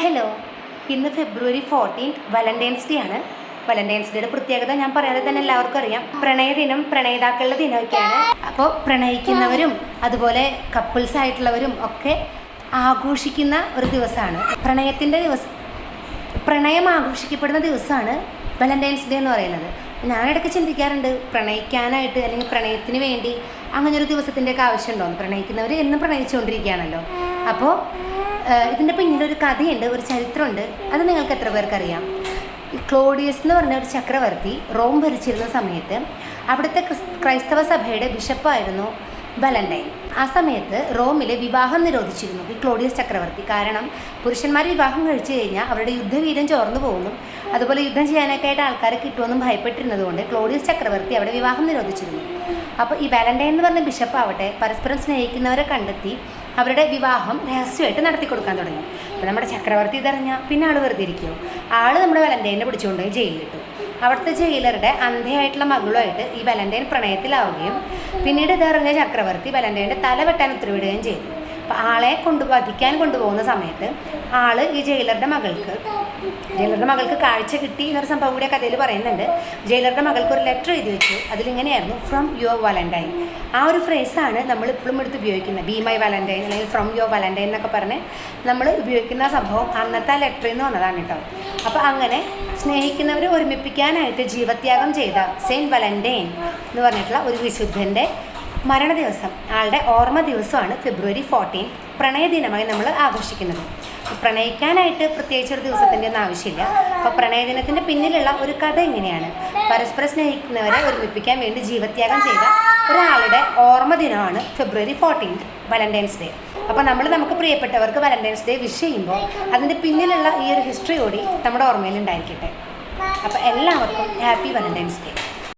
Hello, ഇന്ന് ഫെബ്രുവരി 14 Valentine's day ആണ്. Valentine's ഡേയുടെ പ്രത്യേകത ഞാൻ പറയാതെ തന്നെ എല്ലാവർക്കും അറിയാം. പ്രണയദിനം, പ്രണയിതാക്കളുടെ ദിനമൊക്കെയാണ്. അപ്പോൾ പ്രണയിക്കുന്നവരും അതുപോലെ കപ്പിൾസ് ആയിട്ടുള്ളവരും ഒക്കെ ആഘോഷിക്കുന്ന ഒരു ദിവസമാണ് പ്രണയത്തിൻ്റെ ദിവസം. പ്രണയം ആഘോഷിക്കപ്പെടുന്ന ദിവസമാണ് വാലന്റൈൻസ് ഡേ എന്ന് പറയുന്നത്. ഞാനിടയ്ക്ക് ചിന്തിക്കാറുണ്ട്, പ്രണയിക്കാനായിട്ട് അല്ലെങ്കിൽ പ്രണയത്തിന് വേണ്ടി അങ്ങനെ ഒരു ദിവസത്തിൻ്റെയൊക്കെ ആവശ്യമുണ്ടോയെന്ന്. പ്രണയിക്കുന്നവർ എന്നും പ്രണയിച്ചുകൊണ്ടിരിക്കുകയാണല്ലോ. അപ്പോൾ ഇതിൻ്റെ പിന്നിലൊരു കഥയുണ്ട്, ഒരു ചരിത്രമുണ്ട്. അത് നിങ്ങൾക്ക് എത്ര പേർക്കറിയാം? ക്ലോഡിയസ് എന്ന് പറഞ്ഞ ഒരു ചക്രവർത്തി റോം ഭരിച്ചിരുന്ന സമയത്ത് അവിടുത്തെ ക്രൈസ്തവ സഭയുടെ ബിഷപ്പായിരുന്നു വാലന്റൈൻ. ആ സമയത്ത് റോമിൽ വിവാഹം നിരോധിച്ചിരുന്നു ഈ ക്ലോഡിയസ് ചക്രവർത്തി. കാരണം പുരുഷന്മാർ വിവാഹം കഴിച്ചു കഴിഞ്ഞാൽ അവരുടെ യുദ്ധവീര്യം ചോർന്നു പോകുന്നു, അതുപോലെ യുദ്ധം ചെയ്യാനൊക്കെ ആയിട്ട് ആൾക്കാരെ കിട്ടുമെന്നും ഭയപ്പെട്ടിരുന്നതുകൊണ്ട് ക്ലോഡിയസ് ചക്രവർത്തി അവിടെ വിവാഹം നിരോധിച്ചിരുന്നു. അപ്പോൾ ഈ വാലന്റൈൻ എന്ന് പറഞ്ഞ ബിഷപ്പ് ആവട്ടെ പരസ്പരം സ്നേഹിക്കുന്നവരെ കണ്ടെത്തി അവരുടെ വിവാഹം രഹസ്യമായിട്ട് നടത്തി കൊടുക്കാൻ തുടങ്ങി. അപ്പോൾ നമ്മുടെ ചക്രവർത്തി ഇതറിഞ്ഞാൽ പിന്നെ ആൾ വെറുതെ ഇരിക്കുമോ? ആൾ നമ്മുടെ വാലന്റൈനെ പിടിച്ചുകൊണ്ടുപോയി ജയിലിലിട്ടു. അവിടുത്തെ ജയിലറുടെ അന്ധയായിട്ടുള്ള മകളുമായിട്ട് ഈ വാലന്റൈൻ പ്രണയത്തിലാവുകയും പിന്നീട് ഇതറിഞ്ഞ ചക്രവർത്തി വാലന്റൈൻ്റെ തല വെട്ടാൻ ഉത്തരവിടുകയും ചെയ്തു. അപ്പോൾ ആളെ വധിക്കാൻ കൊണ്ടുപോകുന്ന സമയത്ത് ഈ ജയിലറുടെ മകൾക്ക് കാഴ്ച കിട്ടി എന്നൊരു സംഭവം കൂടി കഥയിൽ പറയുന്നുണ്ട്. ജയിലറുടെ മകൾക്ക് ഒരു ലെറ്റർ എഴുതി വെച്ചു. അതിലിങ്ങനെയായിരുന്നു, ഫ്രം യുവർ വാലന്റൈൻ. ആ ഒരു ഫ്രേസാണ് നമ്മൾ ഇപ്പോഴും എടുത്ത് ഉപയോഗിക്കുന്നത്. ബി മൈ വാലന്റൈൻ അല്ലെങ്കിൽ ഫ്രം യുവർ വാലന്റൈൻ എന്നൊക്കെ പറഞ്ഞ് നമ്മൾ ഉപയോഗിക്കുന്ന സംഭവം അന്നത്തെ ആ ലെറ്ററിൽ നിന്ന് വന്നതാണ് കേട്ടോ. അപ്പോൾ അങ്ങനെ സ്നേഹിക്കുന്നവരെ ഒരുമിപ്പിക്കാനായിട്ട് ജീവത്യാഗം ചെയ്ത സെയിൻറ്റ് വാലന്റൈൻ എന്ന് പറഞ്ഞിട്ടുള്ള ഒരു വിശുദ്ധൻ്റെ മരണ ദിവസം, ആളുടെ ഓർമ്മ ദിവസമാണ് ഫെബ്രുവരി 14 പ്രണയദിനമായി നമ്മൾ ആഘോഷിക്കുന്നത്. പ്രണയിക്കാനായിട്ട് പ്രത്യേകിച്ച് ഒരു ദിവസത്തിൻ്റെ ഒന്നും ആവശ്യമില്ല. അപ്പോൾ പ്രണയദിനത്തിൻ്റെ പിന്നിലുള്ള ഒരു കഥ എങ്ങനെയാണ്? പരസ്പരം സ്നേഹിക്കുന്നവരെ ഒരുമിപ്പിക്കാൻ വേണ്ടി ജീവത്യാഗം ചെയ്ത ഒരാളുടെ ഓർമ്മ ദിനമാണ് ഫെബ്രുവരി 14 വാലന്റൈൻസ് ഡേ. അപ്പോൾ നമുക്ക് പ്രിയപ്പെട്ടവർക്ക് വാലന്റൈൻസ് ഡേ വിഷ് ചെയ്യുമ്പോൾ അതിൻ്റെ പിന്നിലുള്ള ഈ ഒരു ഹിസ്റ്ററി കൂടി നമ്മുടെ ഓർമ്മയിൽ ഉണ്ടായിരിക്കട്ടെ. അപ്പോൾ എല്ലാവർക്കും ഹാപ്പി വാലന്റൈൻസ് ഡേ.